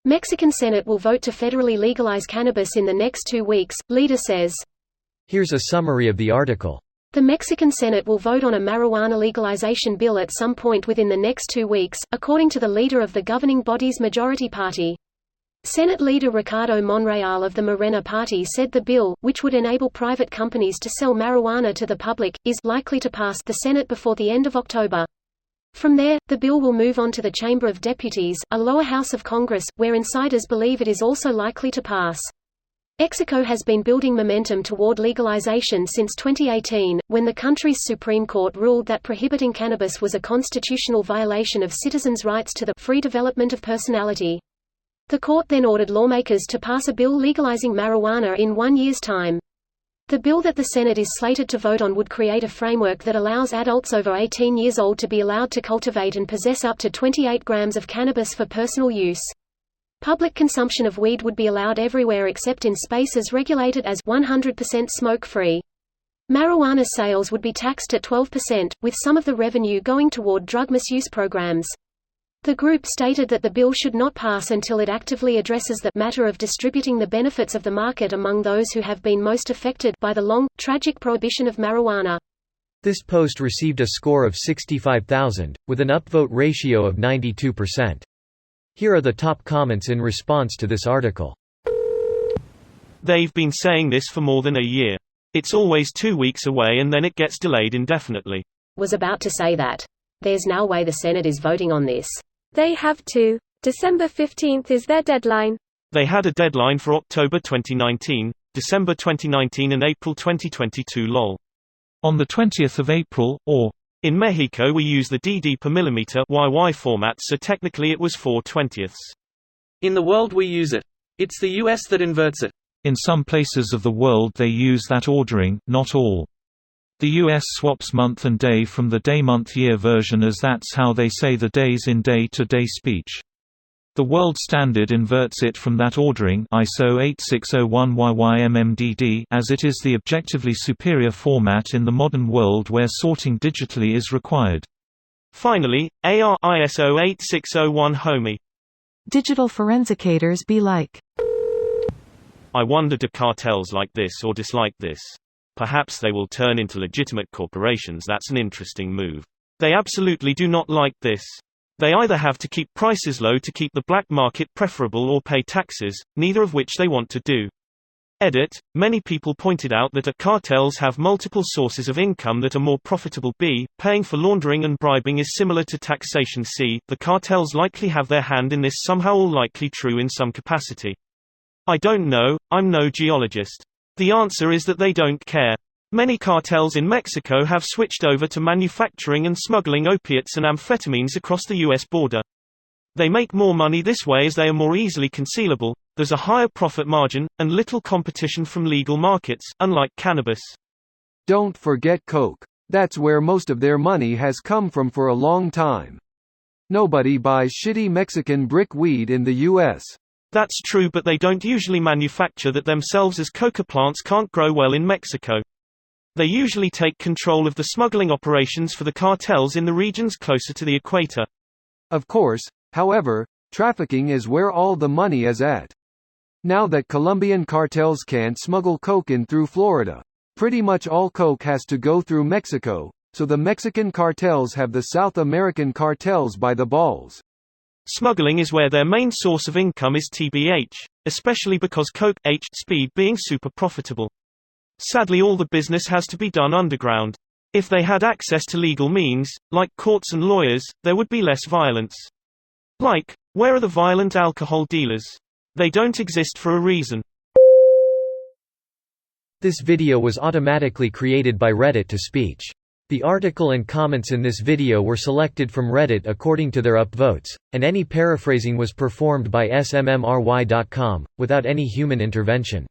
Mexican Senate will vote to federally legalize cannabis in the next 2 weeks, leader says. Here's a summary of the article. The Mexican Senate will vote on a marijuana legalization bill at some point within the next 2 weeks, according to the leader of the governing body's majority party. Senate leader Ricardo Monreal of the Morena party said the bill, which would enable private companies to sell marijuana to the public, is likely to pass the Senate before the end of October. From there, the bill will move on to the Chamber of Deputies, a lower house of Congress, where insiders believe it is also likely to pass. Mexico has been building momentum toward legalization since 2018, when the country's Supreme Court ruled that prohibiting cannabis was a constitutional violation of citizens' rights to the free development of personality. The court then ordered lawmakers to pass a bill legalizing marijuana in 1 year's time. The bill that the Senate is slated to vote on would create a framework that allows adults over 18 years old to be allowed to cultivate and possess up to 28 grams of cannabis for personal use. Public consumption of weed would be allowed everywhere except in spaces regulated as 100% smoke-free. Marijuana sales would be taxed at 12%, with some of the revenue going toward drug misuse programs. The group stated that the bill should not pass until it actively addresses the matter of distributing the benefits of the market among those who have been most affected by the long, tragic prohibition of marijuana. This post received a score of 65,000, with an upvote ratio of 92%. Here are the top comments in response to this article. They've been saying this for more than a year. It's always 2 weeks away and then it gets delayed indefinitely. Was about to say that. There's no way the Senate is voting on this. They have to. December 15th is their deadline. They had a deadline for October 2019, December 2019 and April 2022 lol. On the 20th of April, or in Mexico we use the DD per millimeter YY format, so technically it was 4/20. In the world we use it. It's the US that inverts it. in some places of the world they use that ordering, not all. The US swaps month and day from the day-month-year version, as that's how they say the days in day-to-day speech. The world standard inverts it from that ordering ISO 8601/YYMMDD as it is the objectively superior format in the modern world where sorting digitally is required. Finally, AR ISO 8601 homie. Digital forensicators be like. I wonder, do cartels like this or dislike this? Perhaps they will turn into legitimate corporations. That's an interesting move. They absolutely do not like this. They either have to keep prices low to keep the black market preferable or pay taxes, neither of which they want to do. Edit. Many people pointed out that cartels have multiple sources of income that are more profitable. B. Paying for laundering and bribing is similar to taxation. C. The cartels likely have their hand in this somehow, or likely true in some capacity. I don't know, I'm no geologist. The answer is that they don't care. Many cartels in Mexico have switched over to manufacturing and smuggling opiates and amphetamines across the U.S. border. They make more money this way as they are more easily concealable, there's a higher profit margin, and little competition from legal markets, unlike cannabis. Don't forget coke. That's where most of their money has come from for a long time. Nobody buys shitty Mexican brick weed in the U.S. That's true, but they don't usually manufacture that themselves, as coca plants can't grow well in Mexico. They usually take control of the smuggling operations for the cartels in the regions closer to the equator. Of course, however, trafficking is where all the money is at. Now that Colombian cartels can't smuggle coke in through Florida, pretty much all coke has to go through Mexico, so the Mexican cartels have the South American cartels by the balls. Smuggling is where their main source of income is, TBH, especially because coke speed being super profitable. Sadly, all the business has to be done underground. If they had access to legal means, like courts and lawyers, there would be less violence. Like, where are the violent alcohol dealers? They don't exist for a reason. This video was automatically created by Reddit to speech. The article and comments in this video were selected from Reddit according to their upvotes, and any paraphrasing was performed by smmry.com, without any human intervention.